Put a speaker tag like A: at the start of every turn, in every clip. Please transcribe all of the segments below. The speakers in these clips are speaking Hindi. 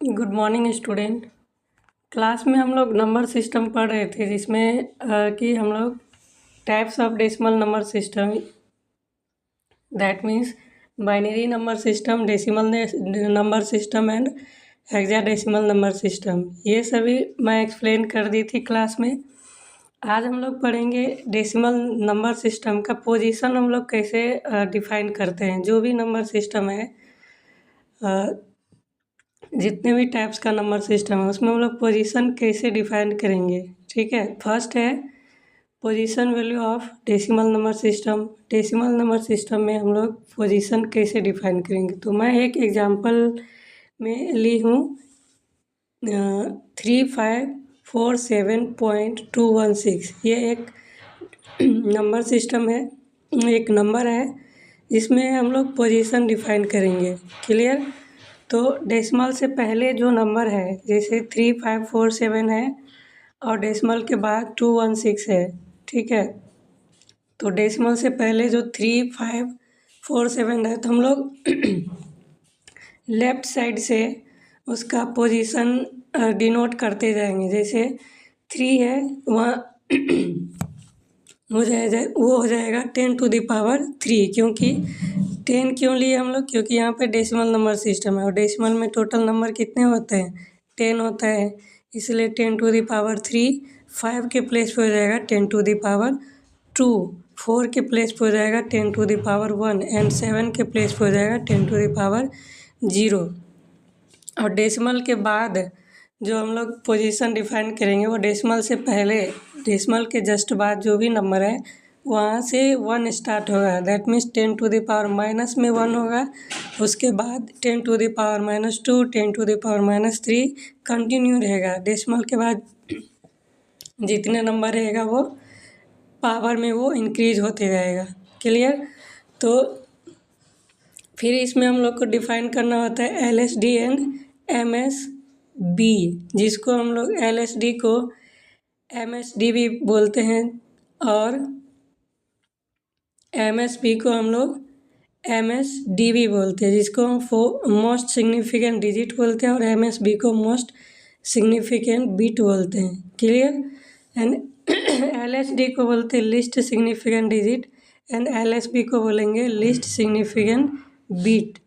A: Good morning student. क्लास में हम लोग नंबर सिस्टम पढ़ रहे थे जिसमें कि हम लोग types of decimal number system, that means binary number system, decimal number system and hexadecimal number system, ये सभी मैं एक्सप्लेन कर दी थी क्लास में। आज हम लोग पढ़ेंगे डेसिमल नंबर सिस्टम का पोजीशन हम लोग कैसे डिफाइन करते हैं। जो भी नंबर सिस्टम है, जितने भी टाइप्स का नंबर सिस्टम है उसमें हम लोग पोजीशन कैसे डिफाइन करेंगे। ठीक है, फर्स्ट है position value of decimal number system. Decimal number system में हम लोग पोजीशन कैसे डिफाइन करेंगे, तो मैं एक एग्जांपल में ली हूँ 3547.216। ये एक नंबर सिस्टम है, एक नंबर है जिसमें हम लोग पोजीशन डिफाइन करेंगे। क्लियर? तो डेसिमल से पहले जो नंबर है, जैसे 3547 है और डेसिमल के बाद 216 है। ठीक है, तो डेसिमल से पहले जो 3547 है तो हम लोग लेफ़्ट साइड से उसका पोजीशन डिनोट करते जाएंगे। जैसे 3 है, वहाँ वो हो जाएगा 10⁻3। क्योंकि 10 क्यों लिए हम लोग? क्योंकि यहाँ पे डेसिमल नंबर सिस्टम है और डेसिमल में टोटल नंबर कितने होते हैं? 10 होता है, इसलिए 10⁻3। 5 के प्लेस पे हो जाएगा 10⁻2। 4 के प्लेस पे हो जाएगा 10⁻1 एंड 7 के प्लेस पे हो जाएगा 10⁻0। और डेसिमल के बाद जो हम लोग पोजीशन डिफाइन करेंगे वो डेसिमल से पहले, डेसिमल के जस्ट बाद जो भी नंबर है वहाँ से 1 स्टार्ट होगा। दैट मीन्स 10⁻- में 1 होगा, उसके बाद 10⁻2, 10⁻3 कंटिन्यू रहेगा। डेसिमल के बाद जितने नंबर रहेगा वो पावर में वो इंक्रीज होते जाएगा। क्लियर? तो फिर इसमें हम लोग को डिफाइन करना होता है LSD एंड MSB, जिसको हम लोग LSD को MSD भी बोलते हैं और MSB को हम लोग MSD भी बोलते हैं, जिसको हम मोस्ट सिग्निफिकेंट डिजिट बोलते हैं और MSB को मोस्ट सिग्निफिकेंट बिट बोलते हैं। क्लियर? एंड LSD को बोलते हैं least significant digit and LSB को बोलेंगे लिस्ट सिग्निफिकेंट बिट।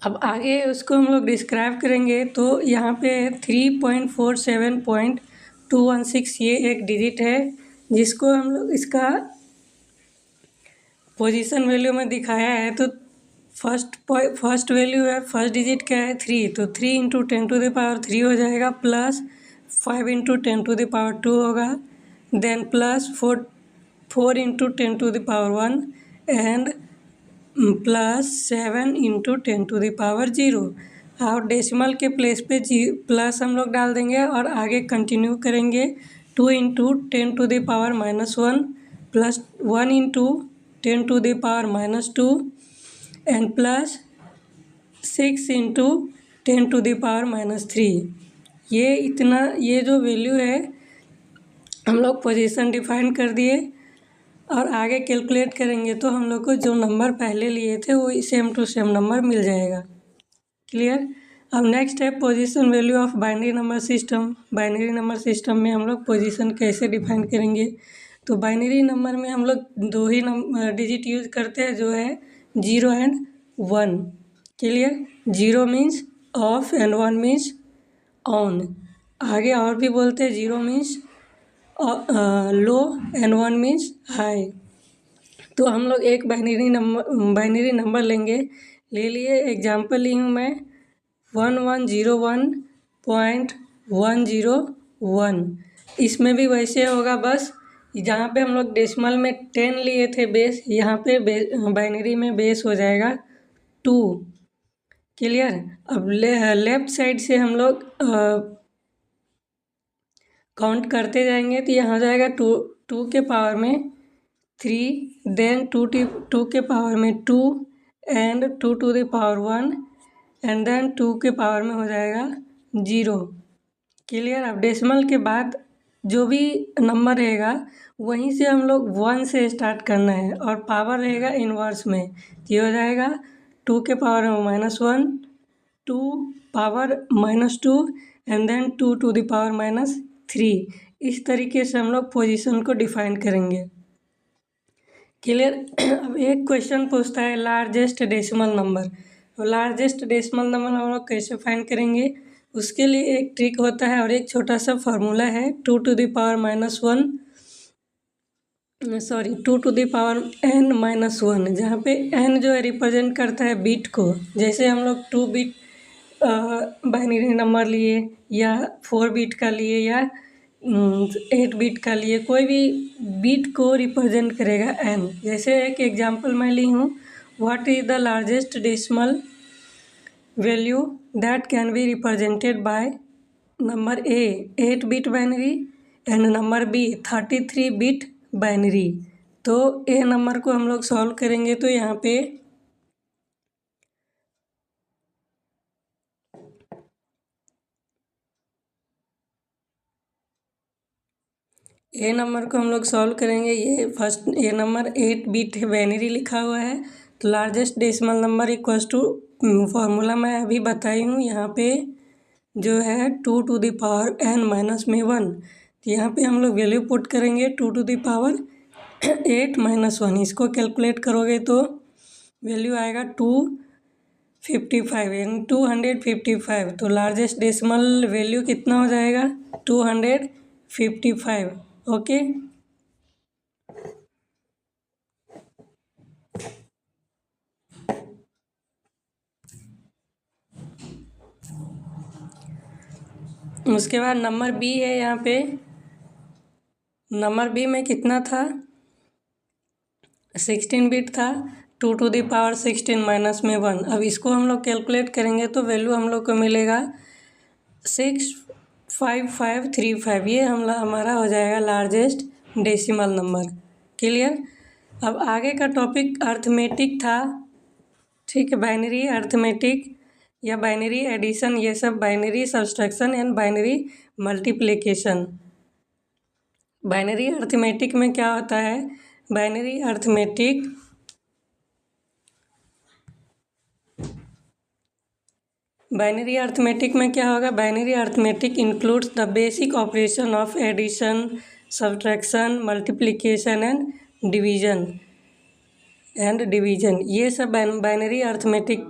A: अब आगे उसको हम लोग डिस्क्राइब करेंगे। तो यहाँ पे 3.47.216 ये एक डिजिट है जिसको हम लोग इसका पोजीशन वैल्यू में दिखाया है। तो फर्स्ट वैल्यू है, फर्स्ट डिजिट क्या है? 3। तो 3 × 10⁻3 हो जाएगा, प्लस 5 × 10⁻2 होगा, देन प्लस 4 × 10⁻1 एंड प्लस 7 × 10⁻0। और डेसिमल के प्लेस पे प्लस हम लोग डाल देंगे और आगे कंटिन्यू करेंगे। 2 × 10⁻−1 प्लस 1 × 10⁻−2 एंड प्लस 6 × 10⁻3। ये जो वैल्यू है हम लोग पोजीशन डिफाइन कर दिए और आगे कैलकुलेट करेंगे तो हम लोग को जो नंबर पहले लिए थे वो सेम टू सेम नंबर मिल जाएगा। क्लियर? अब नेक्स्ट है position value of binary number system. Binary number system में हम लोग पोजीशन कैसे डिफाइन करेंगे? तो बाइनरी नंबर में हम लोग 2 ही डिजिट यूज करते हैं, जो है 0 and 1। Clear? 0 means of and 1 means on. आगे और भी बोलते हैं, 0 means low and 1 means high. तो हम लोग एक बाइनरी नंबर लेंगे। ले लिए, एग्जांपल ली हूँ मैं 1101.101। इसमें भी वैसे होगा, बस जहाँ पे हम लोग डेसिमल में 10 लिए थे बेस, यहाँ पे बाइनरी में बेस हो जाएगा 2। क्लियर? अब लेफ्ट साइड से हम लोग काउंट करते जाएंगे तो यहाँ हो जाएगा 2 के पावर में 3, देन 2 के पावर में 2 एंड 2⁻1 एंड देन 2 के पावर में हो जाएगा 0। क्लियर? अब डेसिमल के बाद जो भी नंबर रहेगा वहीं से हम लोग 1 से स्टार्ट करना है और पावर रहेगा इनवर्स में। ये हो जाएगा 2 के पावर में -1, 2 power -2 and then 2 to the power -3। इस तरीके से हम लोग पोजीशन को डिफाइन करेंगे। क्लियर। अब एक क्वेश्चन पूछता है लार्जेस्ट डेसिमल नंबर। तो लार्जेस्ट डेसिमल नंबर हम लोग कैसे फाइंड करेंगे, उसके लिए एक ट्रिक होता है और एक छोटा सा फार्मूला है 2 टू द पावर -1, जहाँ पे n जो है रिप्रेजेंट करता है बिट को। जैसे हम लोग 2 बिट बाइनरी नंबर लिए या 4 बिट का लिए या 8 बिट का लिए, कोई भी बिट को रिप्रेजेंट करेगा n। जैसे एक एग्जांपल मैं ली हूँ, what is the largest decimal value that can be represented by number A 8 bit binary and number B 33 bit binary. तो A नंबर को हम लोग सॉल्व करेंगे तो यहाँ पे ए नंबर को हम लोग सॉल्व करेंगे। ये first a number 8 bit binary लिखा हुआ है, तो largest decimal number equals to formula मैं अभी बताई हूँ यहाँ पे जो है 2 टू द पावर n-1। तो यहाँ पे हम लोग वैल्यू पुट करेंगे 2 टू द पावर 8-1। इसको कैलकुलेट करोगे तो वैल्यू आएगा 255 यानी 255। तो लार्जेस्ट डेसिमल वैल्यू कितना हो जाएगा 255। ओके। उसके बाद नंबर बी है, यहाँ पे नंबर बी में कितना था 16 बिट था, 2 टू द पावर 16 -1। अब इसको हम लोग कैलकुलेट करेंगे तो वैल्यू हम लोग को मिलेगा 65535। ये हमारा हो जाएगा लार्जेस्ट डेसिमल नंबर। क्लियर। अब आगे का टॉपिक अर्थमेटिक था, ठीक है, बाइनरी अर्थमेटिक या बाइनरी एडिशन, ये सब binary subtraction and binary multiplication. Binary arithmetic में क्या होता है, बाइनरी अर्थमेटिक में क्या होगा, binary arithmetic includes the basic operation of addition, subtraction, multiplication and division. ये सब बाइनरी अर्थमेटिक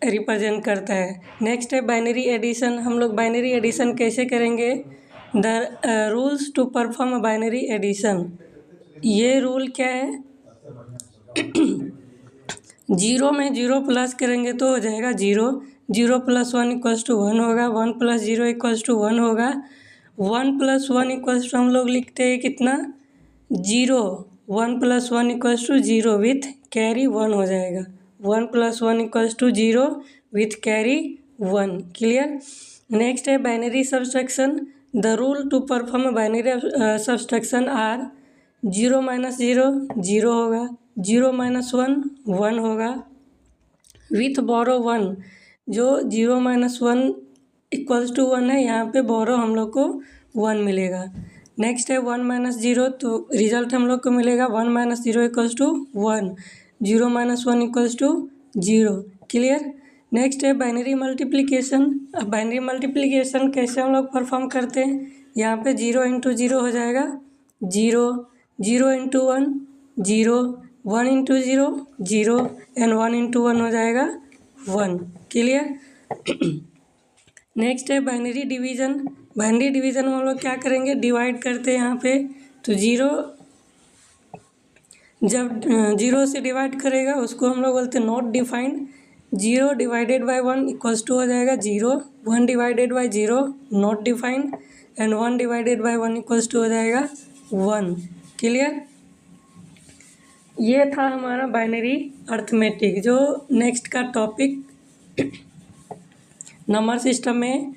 A: रिप्रेजेंट करता है। नेक्स्ट है बाइनरी एडिशन। हम लोग बाइनरी एडिशन कैसे करेंगे, the rules to perform binary addition. ये रूल क्या है, 0 में 0 प्लस करेंगे तो हो जाएगा 0, 0 + 1 = 1 होगा, 1 + 0 = 1 होगा, 1 + 1 = हम लोग लिखते हैं कितना 0, 1 + 1 = 0 विथ कैरी 1 हो जाएगा, 1 + 1 = 0 विथ कैरी 1। क्लियर। नेक्स्ट है binary subtraction. The rule to perform binary subtraction are 0 - 0 0 होगा, 0 - 1 1 होगा, विथ बोरो 1। जो 0 - 1 = 1 है, यहाँ पे बोरो हम लोग को 1 मिलेगा। नेक्स्ट है 1 - 0, तो रिजल्ट हम लोग को मिलेगा 1 - 0 = 1, 0 - 1 = 0। क्लियर। नेक्स्ट है बाइनरी मल्टीप्लिकेशन। अब बाइनरी मल्टीप्लिकेशन कैसे हम लोग परफॉर्म करते हैं, यहाँ पे 0 × 0 हो जाएगा 0, 0 × 1 0, 1 × 0 0 एंड 1 × 1 हो जाएगा 1। क्लियर। नेक्स्ट है बाइनरी डिवीज़न। बाइनरी डिवीज़न में हम लोग क्या करेंगे, डिवाइड करते हैं यहाँ पे, तो 0 जब 0 से डिवाइड करेगा उसको हम लोग बोलते हैं नॉट डिफाइंड। 0 / 1 = हो जाएगा 0, 1 / 0 नॉट डिफाइंड एंड 1 / 1 = हो जाएगा 1। क्लियर। ये था हमारा बाइनरी अर्थमेटिक। जो नेक्स्ट का टॉपिक नंबर सिस्टम में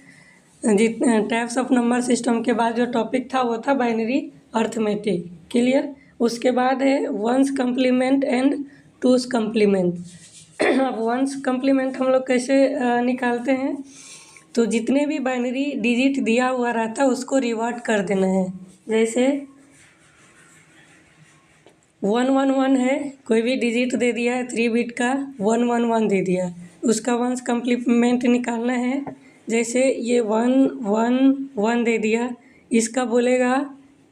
A: टाइप्स ऑफ नंबर सिस्टम के बाद जो टॉपिक था वो था बाइनरी अर्थमेटिक। क्लियर। उसके बाद है वंस कम्प्लीमेंट एंड टूस कम्प्लीमेंट। अब वंस कम्प्लीमेंट हम लोग कैसे निकालते हैं, तो जितने भी बाइनरी डिजिट दिया हुआ रहता है उसको रिवर्ट कर देना है। जैसे 1 1 1 है, कोई भी डिजिट दे दिया है 3 बिट का, 1 1 1 दे दिया, उसका वंस कम्प्लीमेंट निकालना है। जैसे ये 1 1 1 दे दिया, इसका बोलेगा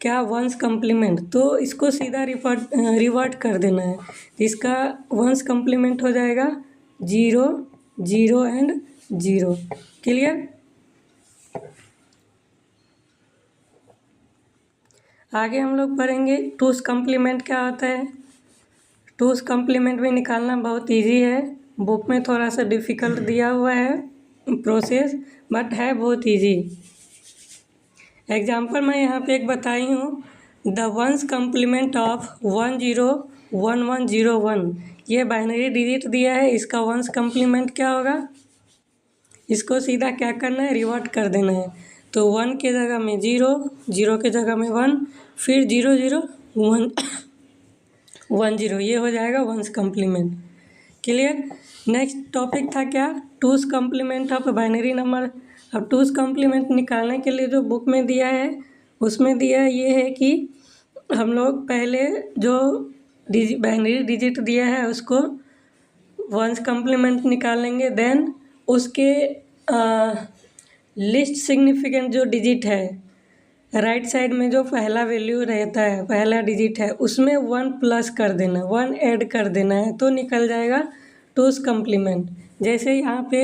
A: क्या वंस कम्प्लीमेंट, तो इसको सीधा रिवर्ट कर देना है। इसका वंस कम्प्लीमेंट हो जाएगा 0 0 एंड 0। क्लियर। आगे हम लोग पढ़ेंगे टूस कम्प्लीमेंट क्या होता है। टूस कम्प्लीमेंट भी निकालना बहुत इजी है। बुक में थोड़ा सा डिफ़िकल्ट दिया हुआ है प्रोसेस, बट है बहुत इजी। एग्जाम्पल मैं यहाँ पे एक बताई हूँ, द वंस कम्प्लीमेंट ऑफ 1 0 1 1 0 1। ये बाइनरी डिजिट दिया है, इसका वंस कम्प्लीमेंट क्या होगा, इसको सीधा क्या करना है, रिवर्ट कर देना है। तो 1 के जगह में 0, 0 के जगह में 1, फिर 0 0 1 1 0, ये हो जाएगा one's complement. Clear. Next topic था क्या, two's complement of binary number. अब टूस कम्प्लीमेंट निकालने के लिए जो बुक में दिया है उसमें दिया ये है कि हम लोग पहले जो बाइनरी डिजिट दिया है उसको वंस कम्प्लीमेंट निकालेंगे, देन उसके लिस्ट सिग्निफिकेंट जो डिजिट है राइट साइड में जो पहला वैल्यू रहता है, पहला डिजिट है, उसमें 1 प्लस कर देना, 1 ऐड कर देना है, तो निकल जाएगा टूस कम्प्लीमेंट। जैसे यहाँ पे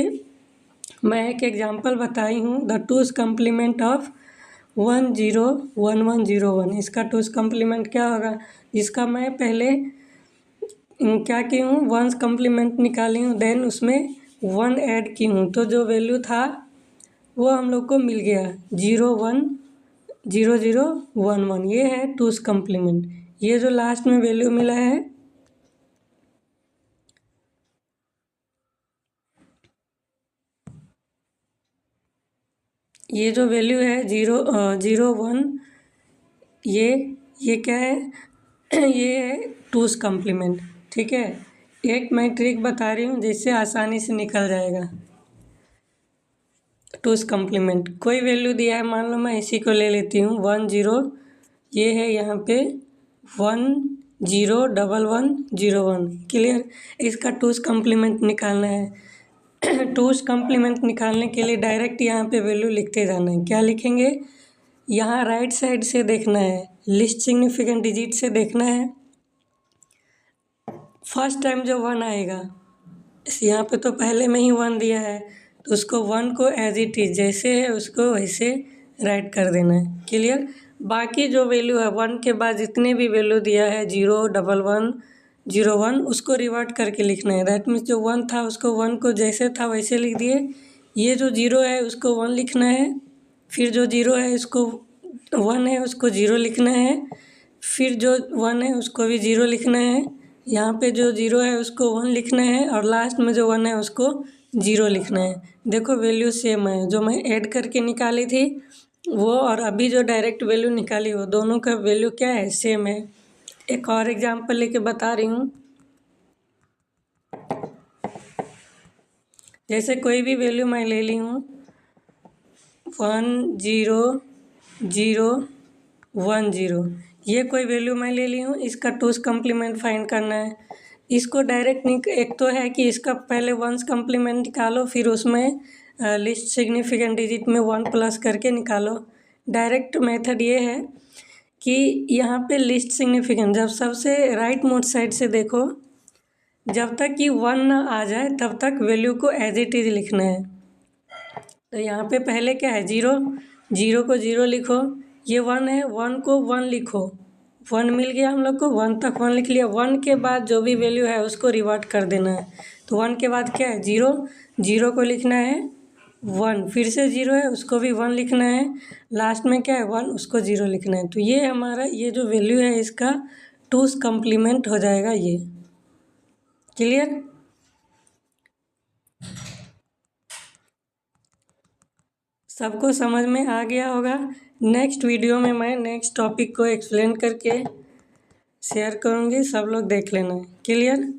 A: मैं एक एग्जांपल बताई हूँ, द टूस कम्प्लीमेंट ऑफ 1 0 1 1 0 1। इसका टूस कम्प्लीमेंट क्या होगा, इसका मैं पहले क्या की हूँ, वंस कम्प्लीमेंट निकाली हूँ, देन उसमें 1 ऐड की हूँ, तो जो वैल्यू था वो हम लोग को मिल गया 0 1 0 0 1 1। ये है टूस कम्प्लीमेंट। ये जो लास्ट में वैल्यू मिला है ये जो वैल्यू है 0 0 1, ये क्या है ये है टूस कम्प्लीमेंट। ठीक है। एक मैं ट्रिक बता रही हूँ जिससे आसानी से निकल जाएगा। टूस कम्प्लीमेंट कोई वैल्यू दिया है, मान लो मैं इसी को ले लेती हूँ 1 0, ये है यहाँ पे 1 0 1 1 0 1। क्लियर। इसका टूस कम्प्लीमेंट निकालना है। टूस कम्प्लीमेंट निकालने के लिए डायरेक्ट यहाँ पे वैल्यू लिखते जाना है। क्या लिखेंगे, यहाँ राइट साइड से देखना है, लिस्ट सिग्निफिकेंट डिजिट से देखना है, फर्स्ट टाइम जो 1 आएगा, यहाँ पे तो पहले में ही 1 दिया है, तो उसको 1 को एज इट इज जैसे है उसको वैसे राइट कर देना है। क्लियर। बाकी जो वैल्यू है 1 के बाद जितने भी वैल्यू दिया है 0 1 1 0 1, उसको रिवर्ट करके लिखना है। दैट मीन्स जो 1 था उसको 1 को जैसे था वैसे लिख दिए, ये जो 0 है उसको 1 लिखना है, फिर जो 0 है उसको 1 है उसको 0 लिखना है, फिर जो 1 है उसको भी 0 लिखना है, यहाँ पे जो 0 है उसको 1 लिखना है, और लास्ट में जो 1 है उसको 0 लिखना है। देखो वैल्यू सेम है, जो मैं ऐड करके निकाली थी वो और अभी जो डायरेक्ट वैल्यू निकाली वो दोनों का वैल्यू क्या है, सेम है। एक और एग्जांपल लेके बता रही हूँ। जैसे कोई भी वैल्यू मैं ले ली हूँ 1 0 0 1 0, ये कोई वैल्यू मैं ले ली हूँ, इसका टूस कम्प्लीमेंट फाइंड करना है। इसको डायरेक्ट एक तो है कि इसका पहले वंस कम्प्लीमेंट निकालो, फिर उसमें लिस्ट सिग्निफिकेंट डिजिट में 1 प्लस करके निकालो। डायरेक्ट मेथड ये है कि यहाँ पे लिस्ट सिग्निफिकेंट जब सबसे राइट मोड साइड से देखो, जब तक कि 1 ना आ जाए तब तक वैल्यू को एज इट इज लिखना है। तो यहाँ पे पहले क्या है 0, 0 को 0 लिखो, ये 1 है 1 को 1 लिखो, 1 मिल गया हम लोग को, 1 तक 1 लिख लिया। 1 के बाद जो भी वैल्यू है उसको रिवर्ट कर देना है। तो 1 के बाद क्या है 0, 0 को लिखना है 1, फिर से 0 है उसको भी 1 लिखना है, लास्ट में क्या है 1, उसको 0 लिखना है। तो ये हमारा ये जो वैल्यू है इसका टूस कम्प्लीमेंट हो जाएगा ये। क्लियर। सबको समझ में आ गया होगा। नेक्स्ट वीडियो में मैं नेक्स्ट टॉपिक को एक्सप्लेन करके शेयर करूँगी, सब लोग देख लेना। क्लियर।